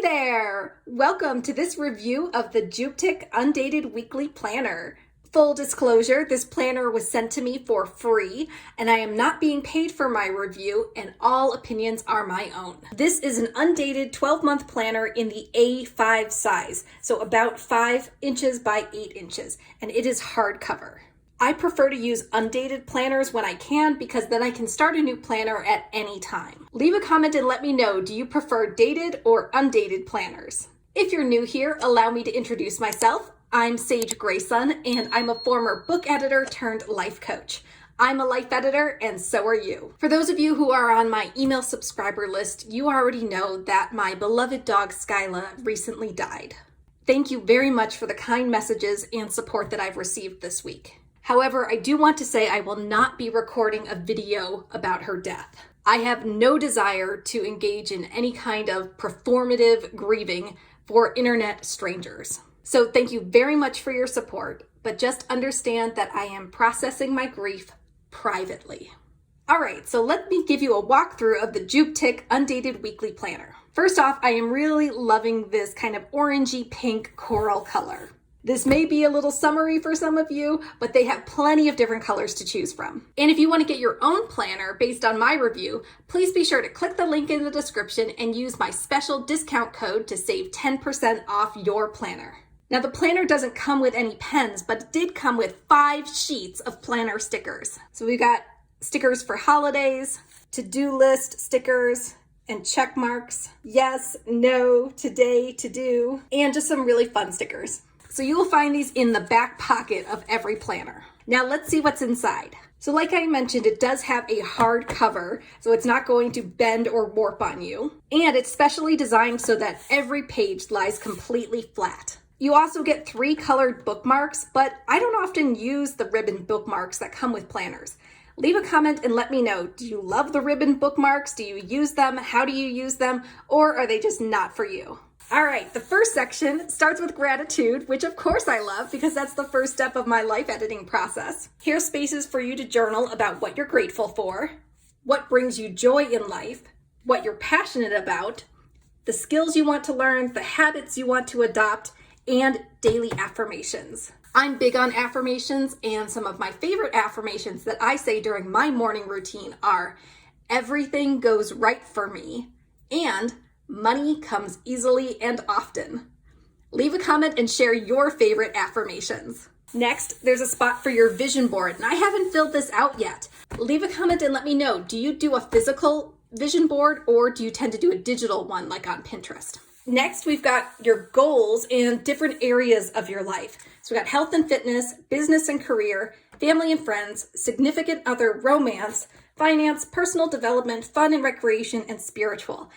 there! Welcome to this review of the JUBTIC Undated Weekly Planner. Full disclosure, this planner was sent to me for free, and I am not being paid for my review, and all opinions are my own. This is an undated 12-month planner in the A5 size, so about 5 inches by 8 inches, and it is hardcover. I prefer to use undated planners when I can because then I can start a new planner at any time. Leave a comment and let me know, do you prefer dated or undated planners? If you're new here, allow me to introduce myself. I'm Sage Grayson, and I'm a former book editor turned life coach. I'm a life editor, and so are you. For those of you who are on my email subscriber list, you already know that my beloved dog Skyla recently died. Thank you very much for the kind messages and support that I've received this week. However, I do want to say I will not be recording a video about her death. I have no desire to engage in any kind of performative grieving for internet strangers. So thank you very much for your support, but just understand that I am processing my grief privately. All right, so let me give you a walkthrough of the JUBTIC Undated Weekly Planner. First off, I am really loving this kind of orangey pink coral color. This may be a little summery for some of you, but they have plenty of different colors to choose from. And if you want to get your own planner based on my review, please be sure to click the link in the description and use my special discount code to save 10% off your planner. Now, the planner doesn't come with any pens, but it did come with 5 sheets of planner stickers. So we've got stickers for holidays, to-do list stickers, and check marks, yes, no, today, to do, and just some really fun stickers. So you will find these in the back pocket of every planner. Now let's see what's inside. So like I mentioned, it does have a hard cover, so it's not going to bend or warp on you. And it's specially designed so that every page lies completely flat. You also get 3 colored bookmarks, but I don't often use the ribbon bookmarks that come with planners. Leave a comment and let me know, do you love the ribbon bookmarks? Do you use them? How do you use them? Or are they just not for you? All right, the first section starts with gratitude, which of course I love because that's the first step of my life editing process. Here's spaces for you to journal about what you're grateful for, what brings you joy in life, what you're passionate about, the skills you want to learn, the habits you want to adopt, and daily affirmations. I'm big on affirmations, and some of my favorite affirmations that I say during my morning routine are, everything goes right for me, and money comes easily and often. Leave a comment and share your favorite affirmations. Next, there's a spot for your vision board, and I haven't filled this out yet. Leave a comment and let me know, do you do a physical vision board or do you tend to do a digital one like on Pinterest? Next, we've got your goals in different areas of your life. So we've got health and fitness, business and career, family and friends, significant other, romance, finance, personal development, fun and recreation, and spiritual.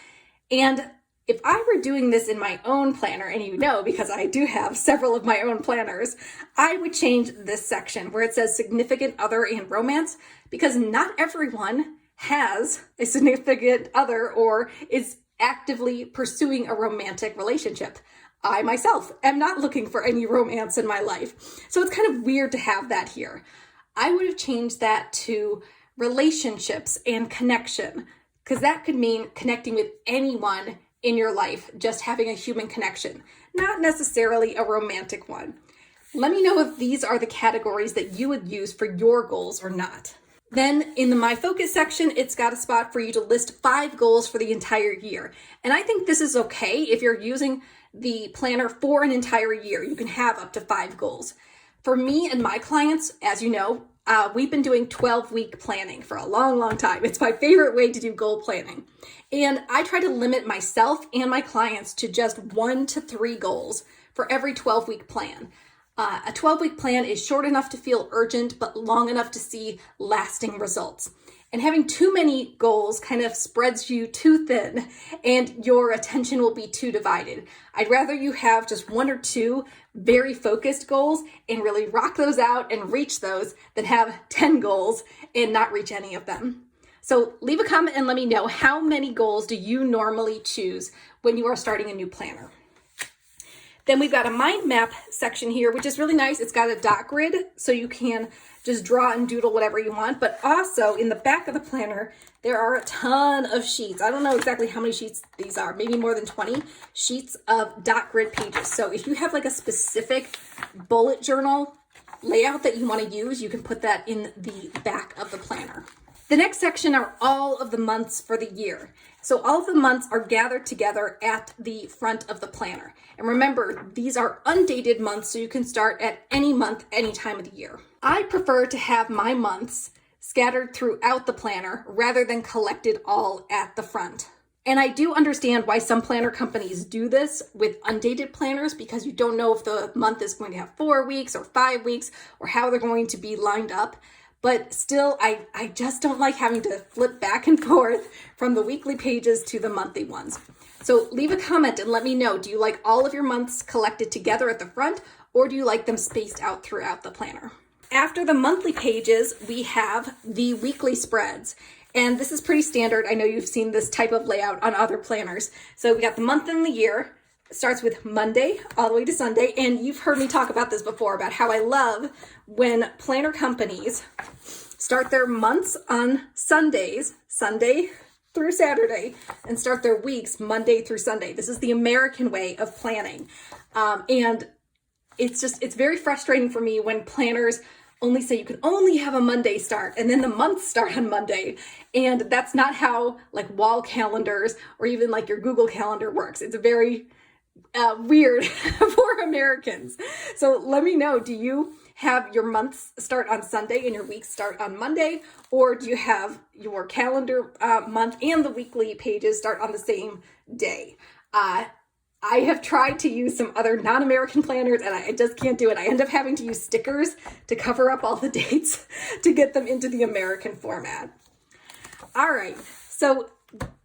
And if I were doing this in my own planner, and you know because I do have several of my own planners, I would change this section where it says significant other and romance, because not everyone has a significant other or is actively pursuing a romantic relationship. I myself am not looking for any romance in my life. So it's kind of weird to have that here. I would have changed that to relationships and connection, because that could mean connecting with anyone in your life, just having a human connection, not necessarily a romantic one. Let me know if these are the categories that you would use for your goals or not. Then in the My Focus section, it's got a spot for you to list 5 goals for the entire year. And I think this is okay if you're using the planner for an entire year. You can have up to 5 goals. For me and my clients, as you know, we've been doing 12-week planning for a long, long time. It's my favorite way to do goal planning. And I try to limit myself and my clients to just 1 to 3 goals for every 12-week plan. A 12-week plan is short enough to feel urgent, but long enough to see lasting results. And having too many goals kind of spreads you too thin and your attention will be too divided. I'd rather you have just 1 or 2 very focused goals and really rock those out and reach those than have 10 goals and not reach any of them. So leave a comment and let me know, how many goals do you normally choose when you are starting a new planner? Then we've got a mind map section here, which is really nice. It's got a dot grid, so you can just draw and doodle whatever you want. But also in the back of the planner, there are a ton of sheets. I don't know exactly how many sheets these are, maybe more than 20 sheets of dot grid pages. So if you have like a specific bullet journal layout that you want to use, you can put that in the back of the planner. The next section are all of the months for the year. So all of the months are gathered together at the front of the planner. And remember, these are undated months, so you can start at any month, any time of the year. I prefer to have my months scattered throughout the planner rather than collected all at the front. And I do understand why some planner companies do this with undated planners, because you don't know if the month is going to have 4 weeks or 5 weeks or how they're going to be lined up. But still, I just don't like having to flip back and forth from the weekly pages to the monthly ones. So leave a comment and let me know, do you like all of your months collected together at the front, or do you like them spaced out throughout the planner? After the monthly pages, we have the weekly spreads. And this is pretty standard. I know you've seen this type of layout on other planners. So we got the month and the year. It starts with Monday all the way to Sunday. And you've heard me talk about this before, about how I love when planner companies start their months on Sundays, Sunday through Saturday, and start their weeks Monday through Sunday. This is the American way of planning. And it's very frustrating for me when planners only say you can only have a Monday start and then the months start on Monday. And that's not how like wall calendars or even like your Google Calendar works. It's very weird for Americans. So let me know, do you have your months start on Sunday and your weeks start on Monday? Or do you have your calendar month and the weekly pages start on the same day? I have tried to use some other non-American planners and I just can't do it. I end up having to use stickers to cover up all the dates to get them into the American format. All right, so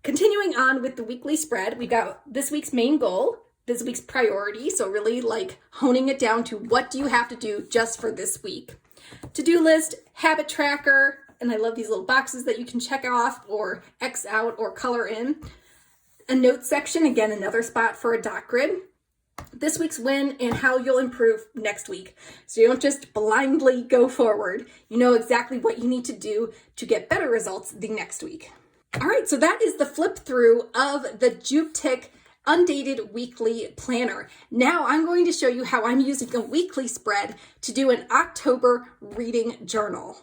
continuing on with the weekly spread, we got this week's main goal, this week's priority. So really like honing it down to what do you have to do just for this week. To-do list, habit tracker, and I love these little boxes that you can check off or X out or color in. A notes section, again, another spot for a dot grid. This week's win and how you'll improve next week. So you don't just blindly go forward. You know exactly what you need to do to get better results the next week. All right, so that is the flip through of the JUBTIC Undated Weekly Planner. Now I'm going to show you how I'm using a weekly spread to do an October reading journal.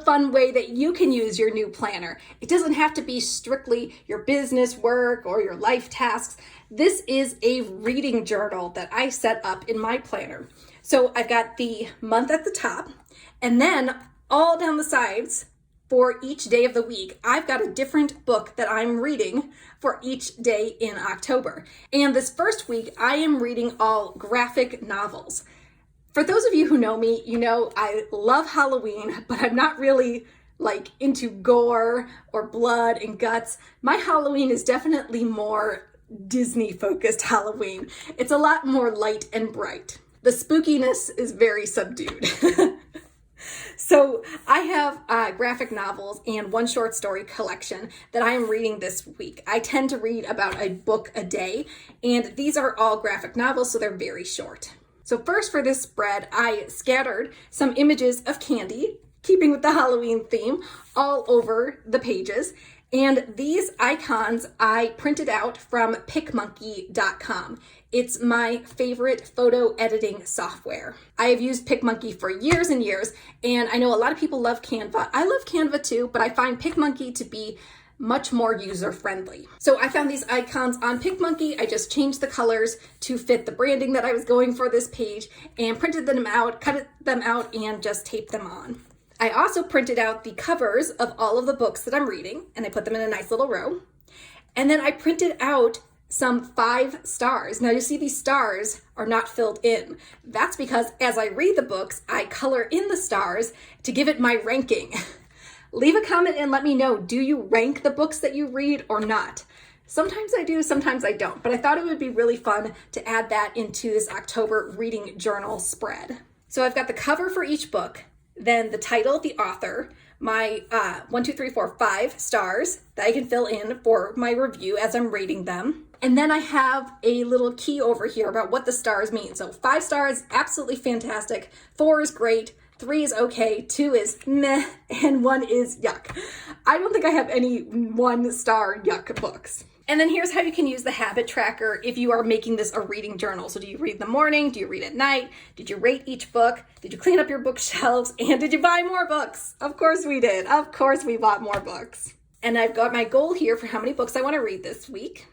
Fun way that you can use your new planner. It doesn't have to be strictly your business work or your life tasks. This is a reading journal that I set up in my planner. So I've got the month at the top, and then all down the sides for each day of the week, I've got a different book that I'm reading for each day in October. And this first week, I am reading all graphic novels. For those of you who know me, you know I love Halloween, but I'm not really into gore or blood and guts. My Halloween is definitely more Disney-focused Halloween. It's a lot more light and bright. The spookiness is very subdued. So I have graphic novels and one short story collection that I am reading this week. I tend to read about a book a day, and these are all graphic novels, so they're very short. So first for this spread, I scattered some images of candy, keeping with the Halloween theme, all over the pages. And these icons I printed out from PicMonkey.com. It's my favorite photo editing software. I have used PicMonkey for years and years, and I know a lot of people love Canva. I love Canva too, but I find PicMonkey to be much more user-friendly. So I found these icons on PicMonkey. I just changed the colors to fit the branding that I was going for this page and printed them out, cut them out, and just taped them on. I also printed out the covers of all of the books that I'm reading, and I put them in a nice little row. And then I printed out some 5 stars. Now you see these stars are not filled in. That's because as I read the books, I color in the stars to give it my ranking. Leave a comment and let me know, do you rank the books that you read or not? Sometimes I do, sometimes I don't, but I thought it would be really fun to add that into this October reading journal spread. So I've got the cover for each book, then the title, the author, my 5 stars that I can fill in for my review as I'm rating them. And then I have a little key over here about what the stars mean. So 5 stars, absolutely fantastic. 4 is great. 3 is okay. 2 is meh. And 1 is yuck. I don't think I have any 1-star yuck books. And then here's how you can use the habit tracker if you are making this a reading journal. So do you read in the morning? Do you read at night? Did you rate each book? Did you clean up your bookshelves? And did you buy more books? Of course we did. Of course we bought more books. And I've got my goal here for how many books I want to read this week.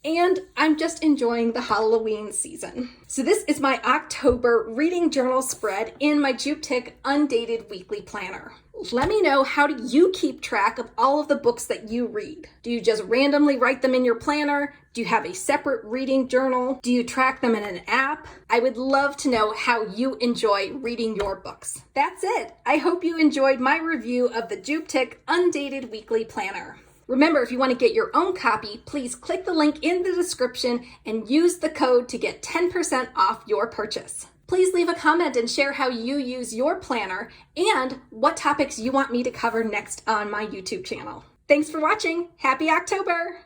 And I'm just enjoying the Halloween season. So this is my October reading journal spread in my JUBTIC Undated weekly planner. Let me know, how do you keep track of all of the books that you read? Do you just randomly write them in your planner? Do you have a separate reading journal? Do you track them in an app? I would love to know how you enjoy reading your books. That's it. I hope you enjoyed my review of the JUBTIC Undated weekly planner. Remember, if you want to get your own copy, please click the link in the description and use the code to get 10% off your purchase. Please leave a comment and share how you use your planner and what topics you want me to cover next on my YouTube channel. Thanks for watching. Happy October!